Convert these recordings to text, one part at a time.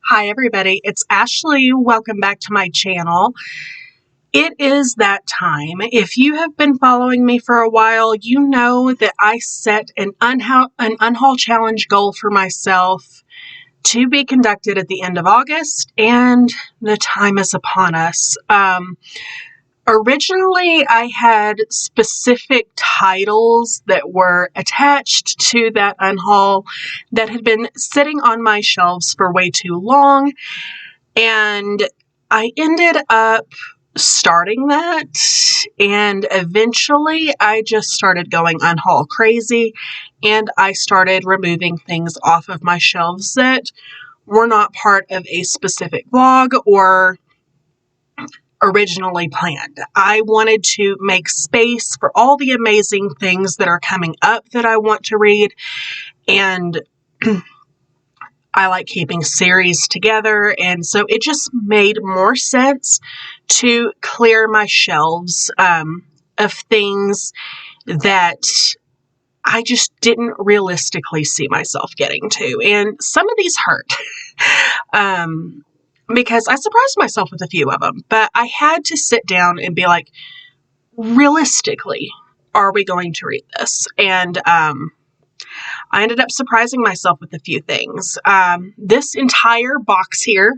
Hi everybody, it's Ashley. Welcome back to my channel. It is that time. If you have been following me for a while, you know that I set an Unhaul challenge goal for myself to be conducted at the end of August, and the time is upon us. Originally, I had specific titles that were attached to that unhaul that had been sitting on my shelves for way too long, and I ended up starting that, and eventually I just started going unhaul crazy, and I started removing things off of my shelves that were not part of a specific vlog or originally planned. I wanted to make space for all the amazing things that are coming up that I want to read, and I like keeping series together, and so it just made more sense to clear my shelves of things that I just didn't realistically see myself getting to, and some of these hurt. Because I surprised myself with a few of them, but I had to sit down and be like, realistically, are we going to read this? And I ended up surprising myself with a few things. This entire box here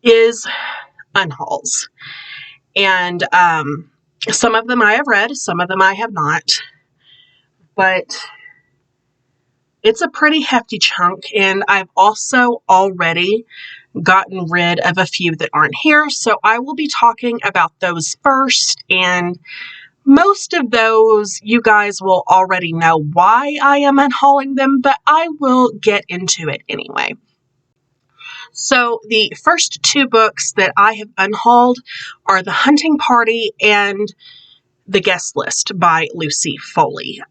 is unhauls, and some of them I have read, some of them I have not, but it's a pretty hefty chunk, and I've also already gotten rid of a few that aren't here, so I will be talking about those first, and most of those you guys will already know why I am unhauling them, but I will get into it anyway. So the first two books that I have unhauled are The Hunting Party and The Guest List by Lucy Foley.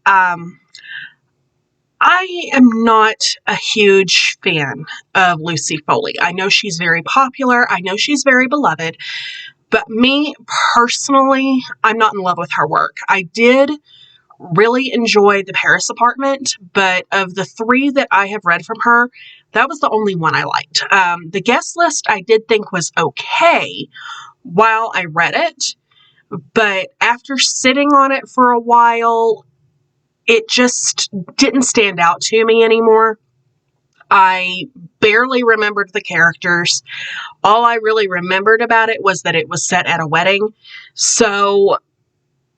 I am not a huge fan of Lucy Foley. I know she's very popular. I know she's very beloved. But me, personally, I'm not in love with her work. I did really enjoy The Paris Apartment, but of the three that I have read from her, that was the only one I liked. The Guest List I did think was okay while I read it, but after sitting on it for a while, it just didn't stand out to me anymore. I barely remembered the characters. All I really remembered about it was that it was set at a wedding. So,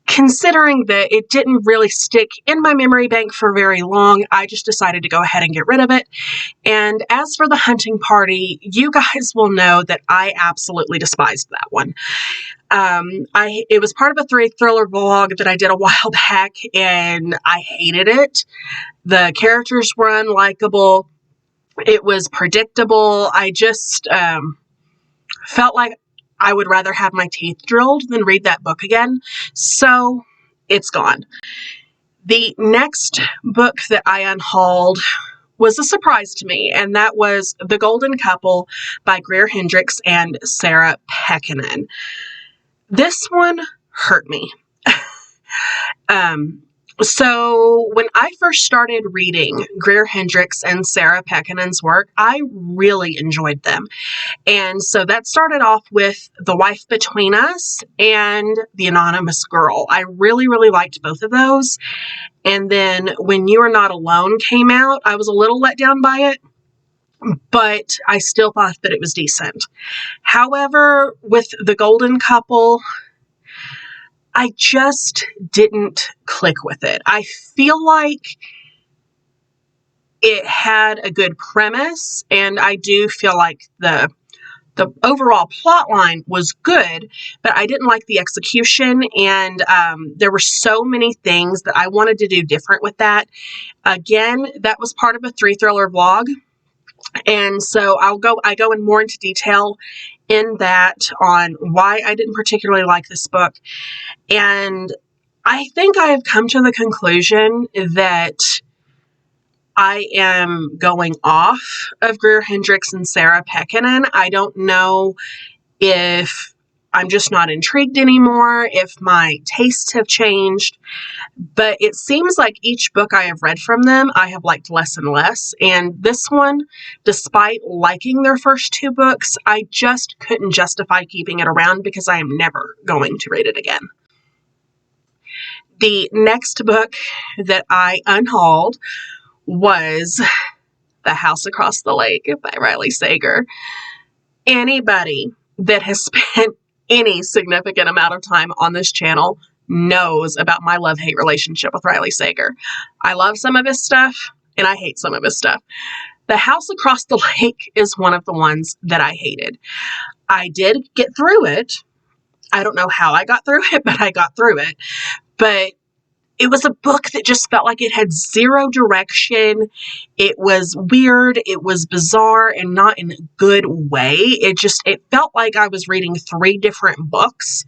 considering that it didn't really stick in my memory bank for very long, I just decided to go ahead and get rid of it. And as for The Hunting Party, you guys will know that I absolutely despised that one. It was part of a thriller vlog that I did a while back, and I hated it. The characters were unlikable. It was predictable. I just felt like I would rather have my teeth drilled than read that book again. So it's gone. The next book that I unhauled was a surprise to me, and that was The Golden Couple by Greer Hendricks and Sarah Pekkanen. This one hurt me. So when I first started reading Greer Hendricks and Sarah Pekkanen's work, I really enjoyed them. And so that started off with The Wife Between Us and The Anonymous Girl. I really, really liked both of those. And then When You Are Not Alone came out, I was a little let down by it, but I still thought that it was decent. However, with The Golden Couple, I just didn't click with it. I feel like it had a good premise, and I do feel like the overall plot line was good, but I didn't like the execution, and there were so many things that I wanted to do different with that. Again, that was part of a thriller vlog, and so I go in more into detail in that on why I didn't particularly like this book. And I think I have come to the conclusion that I am going off of Greer Hendricks and Sarah Pekkanen. I don't know if I'm just not intrigued anymore, if my tastes have changed. But it seems like each book I have read from them, I have liked less and less. And this one, despite liking their first 2 books, I just couldn't justify keeping it around because I am never going to read it again. The next book that I unhauled was The House Across the Lake by Riley Sager. Anybody that has spent any significant amount of time on this channel knows about my love-hate relationship with Riley Sager. I love some of his stuff, and I hate some of his stuff. The House Across the Lake is one of the ones that I hated. I did get through it. I don't know how I got through it, but I got through it. But it was a book that just felt like it had zero direction. It was weird. It was bizarre and not in a good way. It felt like I was reading 3 different books.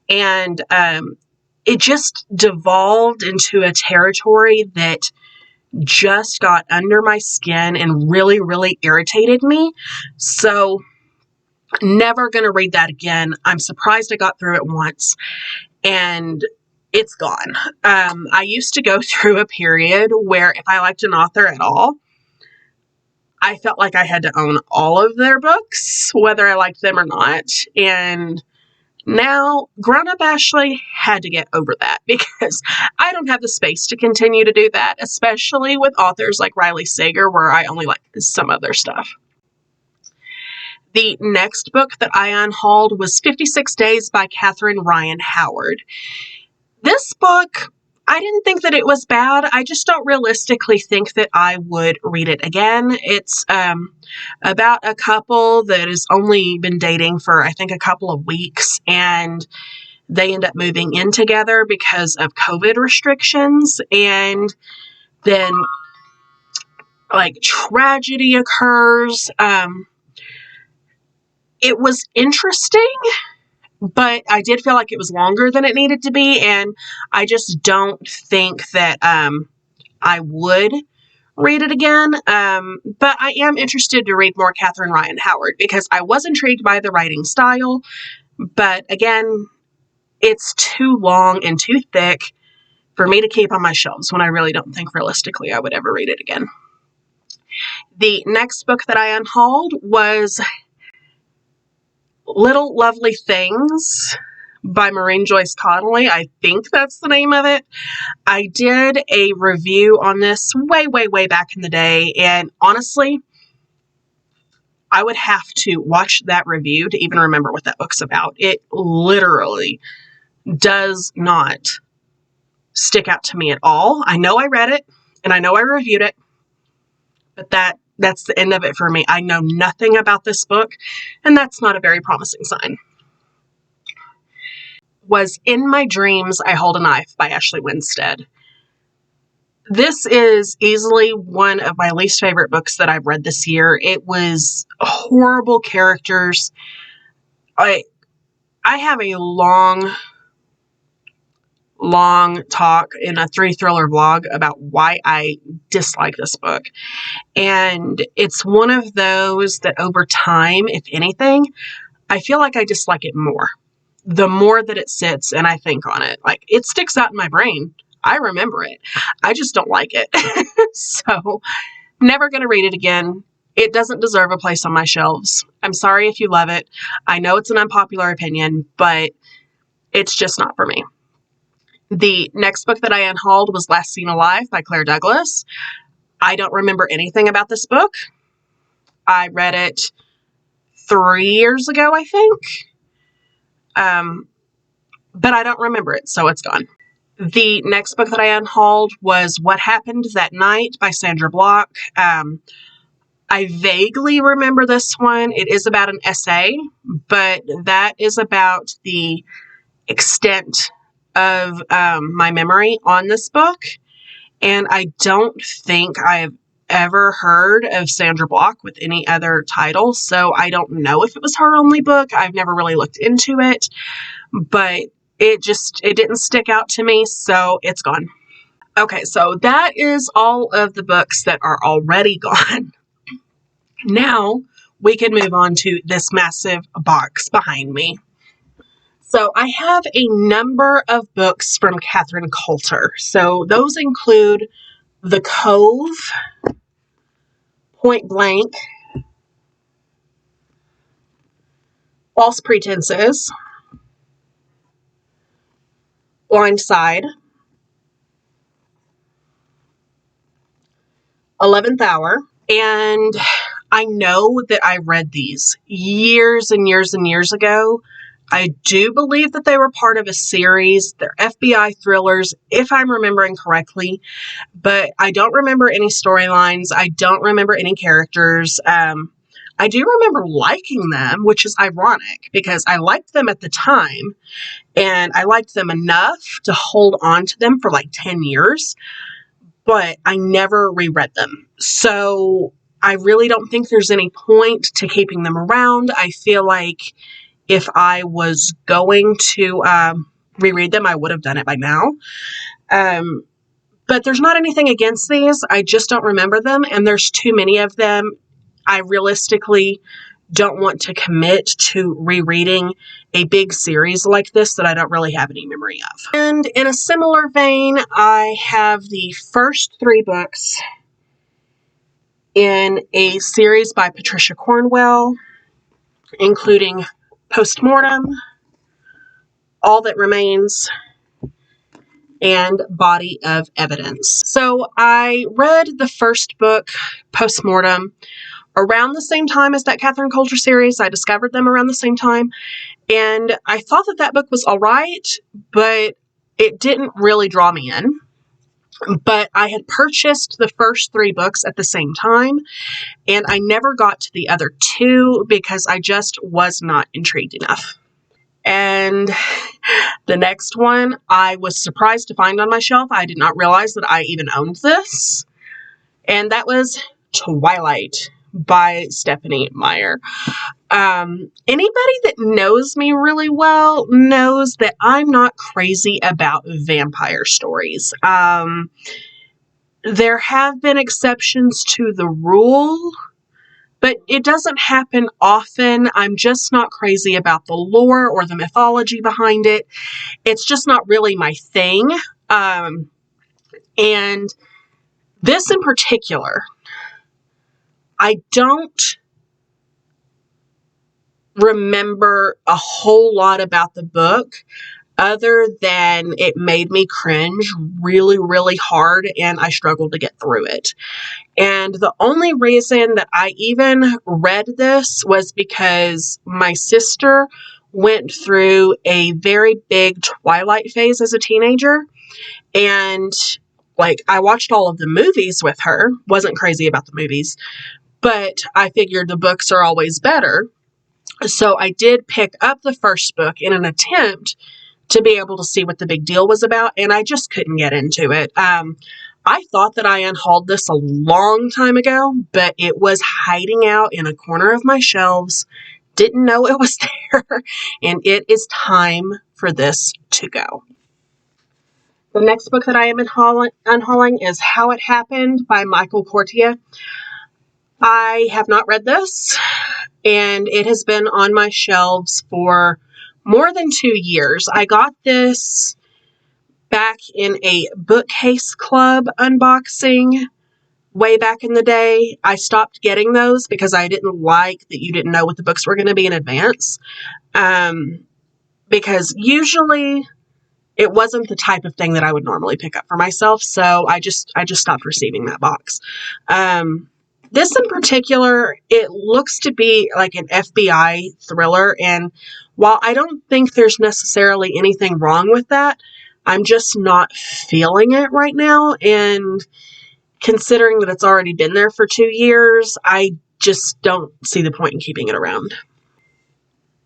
And it just devolved into a territory that just got under my skin and really, really irritated me. So never going to read that again. I'm surprised I got through it once. And it's gone. I used to go through a period where if I liked an author at all, I felt like I had to own all of their books, whether I liked them or not. And now, grown-up Ashley had to get over that because I don't have the space to continue to do that, especially with authors like Riley Sager, where I only like some of their stuff. The next book that I unhauled was 56 Days by Catherine Ryan Howard. This book, I didn't think that it was bad. I just don't realistically think that I would read it again. It's about a couple that has only been dating for, I think, a couple of weeks, and they end up moving in together because of COVID restrictions, and then, like, tragedy occurs. It was interesting, but I did feel like it was longer than it needed to be, and I just don't think that I would read it again. But I am interested to read more Catherine Ryan Howard because I was intrigued by the writing style, but again, it's too long and too thick for me to keep on my shelves when I really don't think realistically I would ever read it again. The next book that I unhauled was Little Lovely Things by Maureen Joyce Connolly. I think that's the name of it. I did a review on this way, way, way back in the day, and honestly, I would have to watch that review to even remember what that book's about. It literally does not stick out to me at all. I know I read it, and I know I reviewed it, but that's the end of it for me. I know nothing about this book, and that's not a very promising sign. Was In My Dreams, I Hold a Knife by Ashley Winstead. This is easily one of my least favorite books that I've read this year. It was horrible characters. I have a long talk in a 3 thriller vlog about why I dislike this book. And it's one of those that over time, if anything, I feel like I dislike it more. The more that it sits and I think on it. Like, it sticks out in my brain. I remember it. I just don't like it. So, never going to read it again. It doesn't deserve a place on my shelves. I'm sorry if you love it. I know it's an unpopular opinion, but it's just not for me. The next book that I unhauled was Last Seen Alive by Claire Douglas. I don't remember anything about this book. I read it 3 years ago, I think. But I don't remember it, so it's gone. The next book that I unhauled was What Happened That Night by Sandra Block. I vaguely remember this one. It is about an essay, but that is about the extent of my memory on this book. And I don't think I've ever heard of Sandra Block with any other title, so I don't know if it was her only book. I've never really looked into it, but it didn't stick out to me, so it's gone. Okay, so that is all of the books that are already gone. Now we can move on to this massive box behind me. So I have a number of books from Catherine Coulter. So those include The Cove, Point Blank, False Pretenses, Blind Side, 11th Hour, and I know that I read these years and years and years ago. I do believe that they were part of a series. They're FBI thrillers, if I'm remembering correctly, but I don't remember any storylines. I don't remember any characters. I do remember liking them, which is ironic because I liked them at the time and I liked them enough to hold on to them for like 10 years, but I never reread them. So I really don't think there's any point to keeping them around. I feel like if I was going to reread them, I would have done it by now. But there's not anything against these. I just don't remember them, and there's too many of them. I realistically don't want to commit to rereading a big series like this that I don't really have any memory of. And in a similar vein, I have the first 3 books in a series by Patricia Cornwell, including Postmortem, All That Remains, and Body of Evidence. So I read the first book, Postmortem, around the same time as that Catherine Coulter series. I discovered them around the same time, and I thought that that book was all right, but it didn't really draw me in. But I had purchased the first 3 books at the same time, and I never got to the other 2 because I just was not intrigued enough. And the next one I was surprised to find on my shelf. I did not realize that I even owned this. And that was Twilight by Stephanie Meyer. Anybody that knows me really well knows that I'm not crazy about vampire stories. There have been exceptions to the rule, but it doesn't happen often. I'm just not crazy about the lore or the mythology behind it. It's just not really my thing. And this in particular, I don't remember a whole lot about the book other than it made me cringe really, really hard, and I struggled to get through it. And the only reason that I even read this was because my sister went through a very big Twilight phase as a teenager. And like, I watched all of the movies with her, wasn't crazy about the movies, but I figured the books are always better. So I did pick up the first book in an attempt to be able to see what the big deal was about, and I just couldn't get into it. I thought that I unhauled this a long time ago, but it was hiding out in a corner of my shelves. Didn't know it was there, and it is time for this to go. The next book that I am unhauling is How It Happened by Michael Courtier. I have not read this, and it has been on my shelves for more than 2 years. I got this back in a bookcase club unboxing way back in the day. I stopped getting those because I didn't like that you didn't know what the books were going to be in advance. Because usually it wasn't the type of thing that I would normally pick up for myself. So I just stopped receiving that box. This in particular, it looks to be like an FBI thriller, and while I don't think there's necessarily anything wrong with that, I'm just not feeling it right now, and considering that it's already been there for 2 years, I just don't see the point in keeping it around.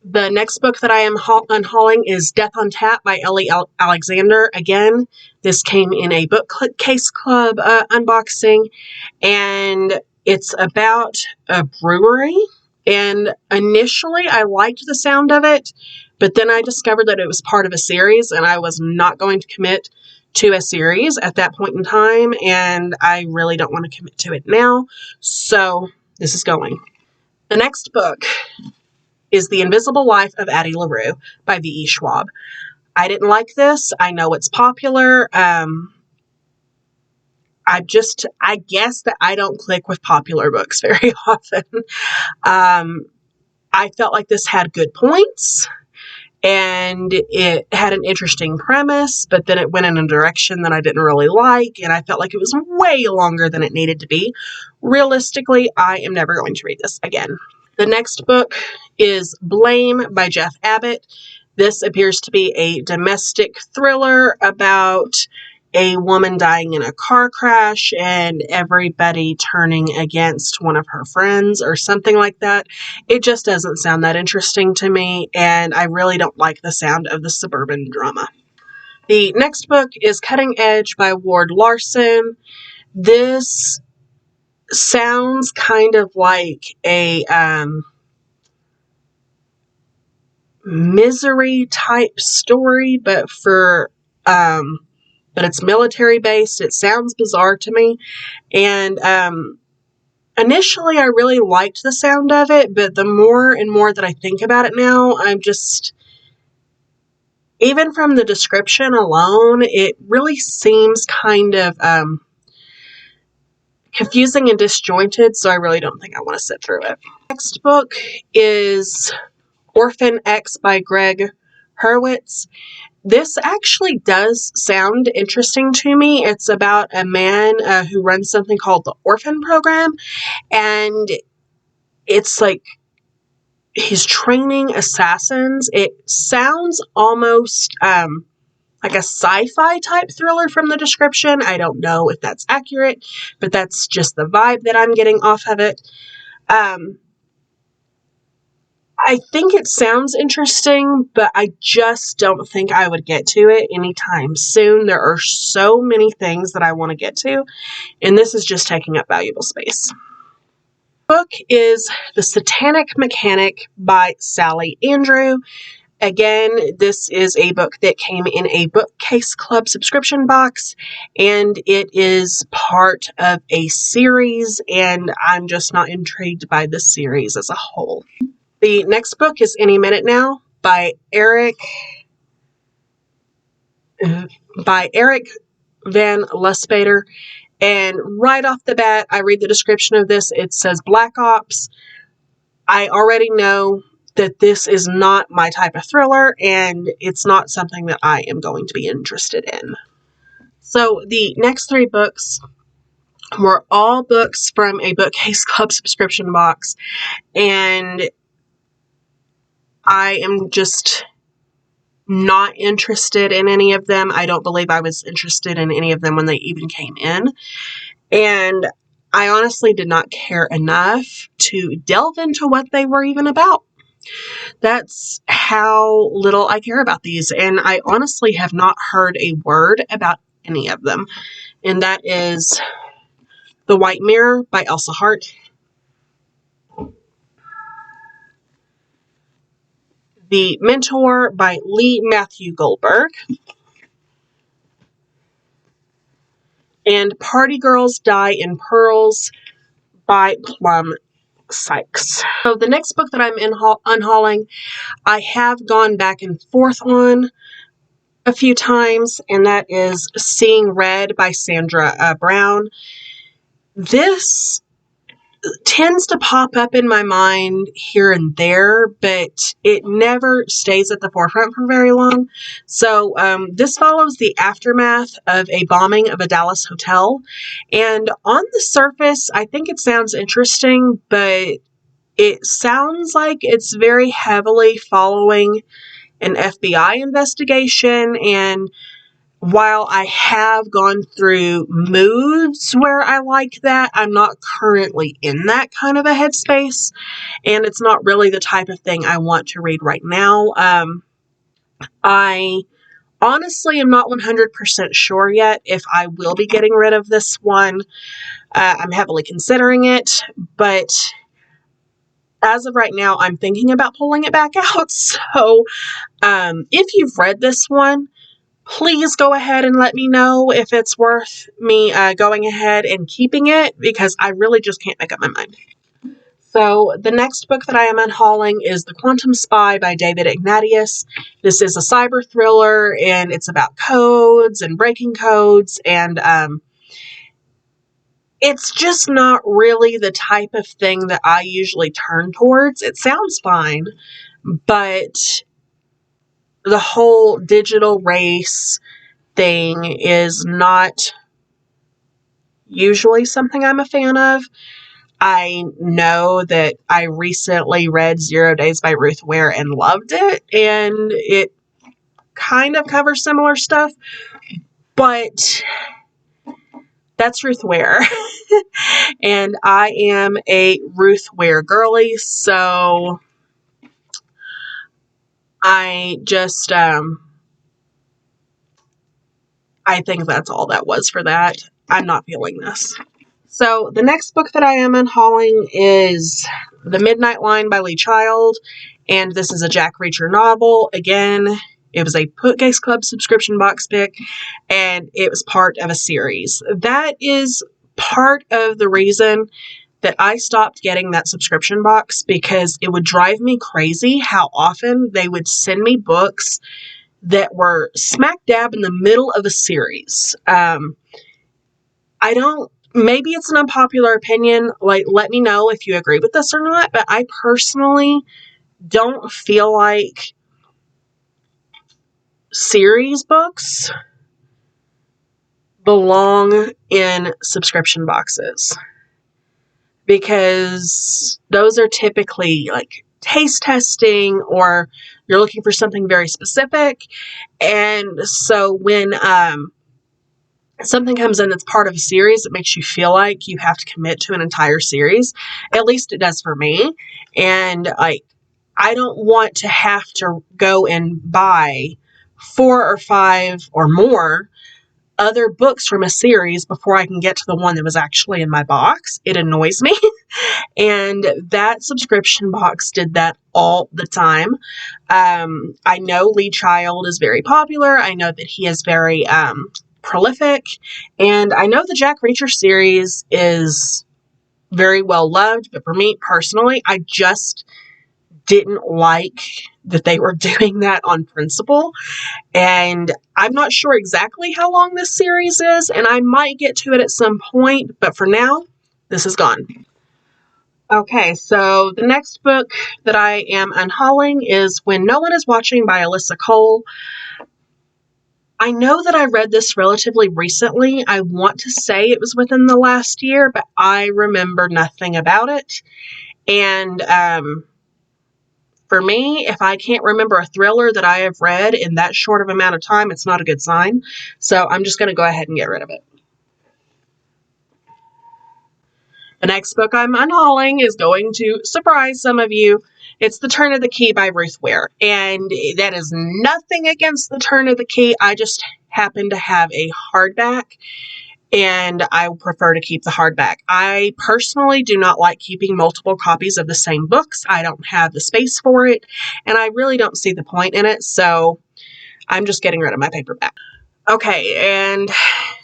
The next book that I am unhauling is Death on Tap by Ellie Alexander. Again, this came in a bookcase club unboxing, and it's about a brewery, and initially I liked the sound of it, but then I discovered that it was part of a series, and I was not going to commit to a series at that point in time, and I really don't want to commit to it now, so this is going. The next book is The Invisible Life of Addie LaRue by V.E. Schwab. I didn't like this. I know it's popular. I guess that I don't click with popular books very often. I felt like this had good points and it had an interesting premise, but then it went in a direction that I didn't really like, and I felt like it was way longer than it needed to be. Realistically, I am never going to read this again. The next book is Blame by Jeff Abbott. This appears to be a domestic thriller about a woman dying in a car crash and everybody turning against one of her friends or something like that. It just doesn't sound that interesting to me, and I really don't like the sound of the suburban drama. The next book is Cutting Edge by Ward Larson. This sounds kind of like a misery type story, but it's military based. It sounds bizarre to me, and initially I really liked the sound of it, but the more and more that I think about it now, I'm just, even from the description alone, it really seems kind of confusing and disjointed, so I really don't think I want to sit through it. Next book is Orphan X by Greg Hurwitz. This actually does sound interesting to me. It's about a man who runs something called the Orphan Program, and it's like he's training assassins. It sounds almost like a sci-fi type thriller from the description. I don't know if that's accurate, but that's just the vibe that I'm getting off of it. I think it sounds interesting, but I just don't think I would get to it anytime soon. There are so many things that I want to get to, and this is just taking up valuable space. The book is The Satanic Mechanic by Sally Andrew. Again, this is a book that came in a Bookcase Club subscription box, and it is part of a series, and I'm just not intrigued by this series as a whole. The next book is Any Minute Now by Eric Van Luspater. And right off the bat, I read the description of this. It says Black Ops. I already know that this is not my type of thriller, and it's not something that I am going to be interested in. So the next three books were all books from a Bookcase Club subscription box, and I am just not interested in any of them. I don't believe I was interested in any of them when they even came in. And I honestly did not care enough to delve into what they were even about. That's how little I care about these. And I honestly have not heard a word about any of them. And that is The White Mirror by Elsa Hart, The Mentor by Lee Matthew Goldberg, and Party Girls Die in Pearls by Plum Sykes. So the next book that I'm unhauling, I have gone back and forth on a few times, and that is Seeing Red by Sandra Brown. This tends to pop up in my mind here and there, but it never stays at the forefront for very long. So this follows the aftermath of a bombing of a Dallas hotel, and on the surface I think it sounds interesting, but it sounds like it's very heavily following an FBI investigation, and while I have gone through moods where I like that, I'm not currently in that kind of a headspace, and it's not really the type of thing I want to read right now. I honestly am not 100% sure yet if I will be getting rid of this one. I'm heavily considering it, but as of right now, I'm thinking about pulling it back out. So if you've read this one, please go ahead and let me know if it's worth me going ahead and keeping it, because I really just can't make up my mind. So the next book that I am unhauling is The Quantum Spy by David Ignatius. This is a cyber thriller, and it's about codes and breaking codes, and it's just not really the type of thing that I usually turn towards. It sounds fine, but the whole digital race thing is not usually something I'm a fan of. I know that I recently read 0 Days by Ruth Ware and loved it, and it kind of covers similar stuff, but that's Ruth Ware. And I am a Ruth Ware girly, so I just, I think that's all that was for that. I'm not feeling this. So the next book that I am unhauling is The Midnight Line by Lee Child, and this is a Jack Reacher novel. Again, it was a Bookcase Club subscription box pick, and it was part of a series. That is part of the reason that I stopped getting that subscription box, because it would drive me crazy how often they would send me books that were smack dab in the middle of a series. Maybe it's an unpopular opinion, like, let me know if you agree with this or not, but I personally don't feel like series books belong in subscription boxes, because those are typically like taste testing, or you're looking for something very specific. And so when something comes in that's part of a series, it makes you feel like you have to commit to an entire series. At least it does for me. And like, I don't want to have to go and buy 4 or 5 or more other books from a series before I can get to the one that was actually in my box. It annoys me. And that subscription box did that all the time. I know Lee Child is very popular. I know that he is very prolific. And I know the Jack Reacher series is very well loved. But for me personally, I just didn't like that they were doing that on principle. And I'm not sure exactly how long this series is, and I might get to it at some point, but for now, this is gone. Okay, so the next book that I am unhauling is When No One Is Watching by Alyssa Cole. I know that I read this relatively recently. I want to say it was within the last year, but I remember nothing about it. And for me, if I can't remember a thriller that I have read in that short of amount of time, it's not a good sign. So I'm just going to go ahead and get rid of it. The next book I'm unhauling is going to surprise some of you. It's The Turn of the Key by Ruth Ware. And that is nothing against The Turn of the Key. I just happen to have a hardback, and I prefer to keep the hardback. I personally do not like keeping multiple copies of the same books. I don't have the space for it, and I really don't see the point in it, so I'm just getting rid of my paperback. Okay, and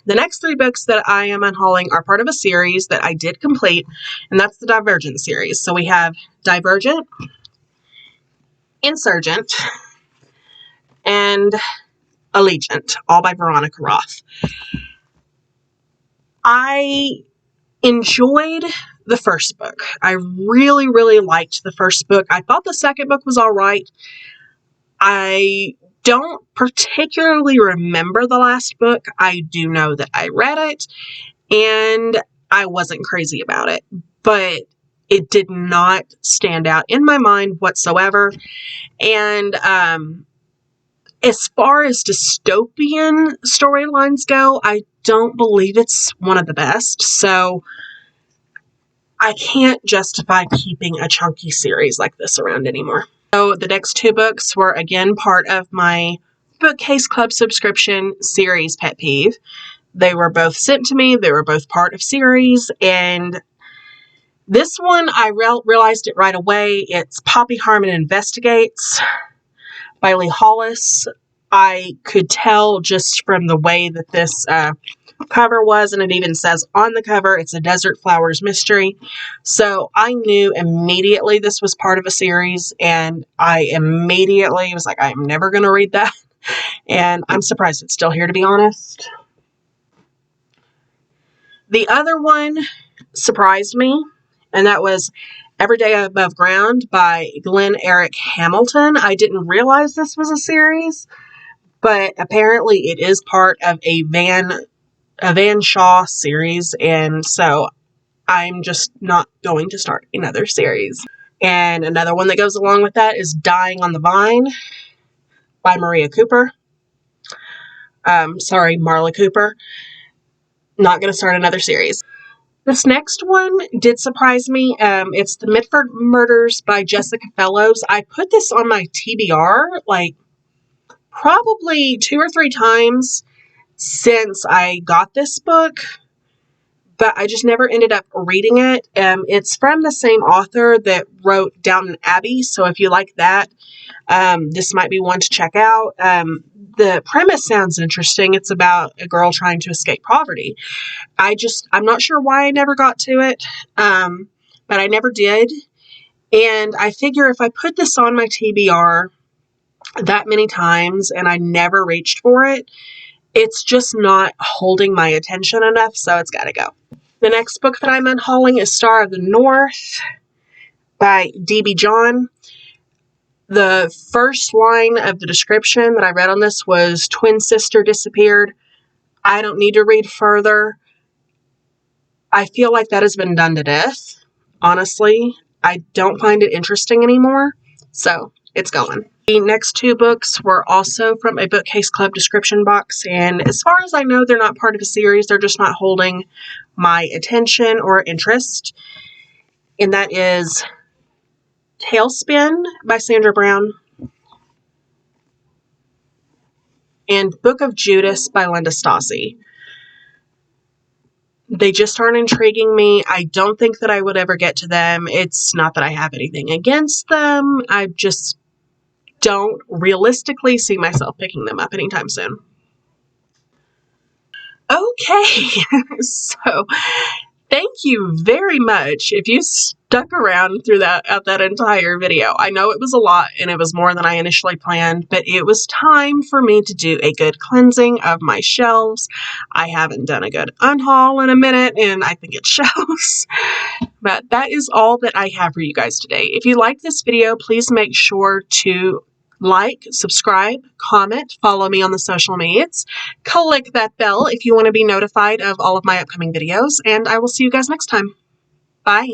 the next 3 books that I am unhauling are part of a series that I did complete, and that's the Divergent series. So we have Divergent, Insurgent, and Allegiant, all by Veronica Roth. I enjoyed the first book. I really, really liked the first book. I thought the second book was all right. I don't particularly remember the last book. I do know that I read it, and I wasn't crazy about it, but it did not stand out in my mind whatsoever. And as far as dystopian storylines go, I don't believe it's one of the best, so I can't justify keeping a chunky series like this around anymore. So the next 2 books were again part of my Bookcase Club subscription series pet peeve. They were both sent to me. They were both part of series, and this one I realized it right away. It's Poppy Harmon Investigates by Lee Hollis. I could tell just from the way that this cover was, and it even says on the cover, it's a Desert Flowers mystery. So I knew immediately this was part of a series, and I immediately was like, I'm never going to read that. And I'm surprised it's still here, to be honest. The other one surprised me, and that was Every Day Above Ground by Glenn Eric Hamilton. I didn't realize this was a series, but apparently it is part of a Van Shaw series, and so I'm just not going to start another series. And another one that goes along with that is Dying on the Vine by Maria Cooper. Marla Cooper. Not going to start another series. This next one did surprise me. It's The Mitford Murders by Jessica Fellows. I put this on my TBR like probably 2 or 3 times since I got this book, but I just never ended up reading it. It's from the same author that wrote Downton Abbey, so if you like that, this might be one to check out. The premise sounds interesting. It's about a girl trying to escape poverty. I'm not sure why I never got to it, but I never did. And I figure if I put this on my TBR that many times and I never reached for it, it's just not holding my attention enough, so it's got to go. The next book that I'm unhauling is Star of the North by D.B. John. The first line of the description that I read on this was twin sister disappeared. I don't need to read further. I feel like that has been done to death. Honestly, I don't find it interesting anymore, so it's going. The next 2 books were also from a Bookcase Club description box, and as far as I know, they're not part of a series. They're just not holding my attention or interest, and that is Tailspin by Sandra Brown and Book of Judas by Linda Stassi. They just aren't intriguing me. I don't think that I would ever get to them. It's not that I have anything against them. I just don't realistically see myself picking them up anytime soon. Okay, so thank you very much if you stuck around through that entire video. I know it was a lot and it was more than I initially planned, but it was time for me to do a good cleansing of my shelves. I haven't done a good unhaul in a minute, and I think it shows. But that is all that I have for you guys today. If you like this video, please make sure to like, subscribe, comment, follow me on the social medias, click that bell if you want to be notified of all of my upcoming videos, and I will see you guys next time. Bye.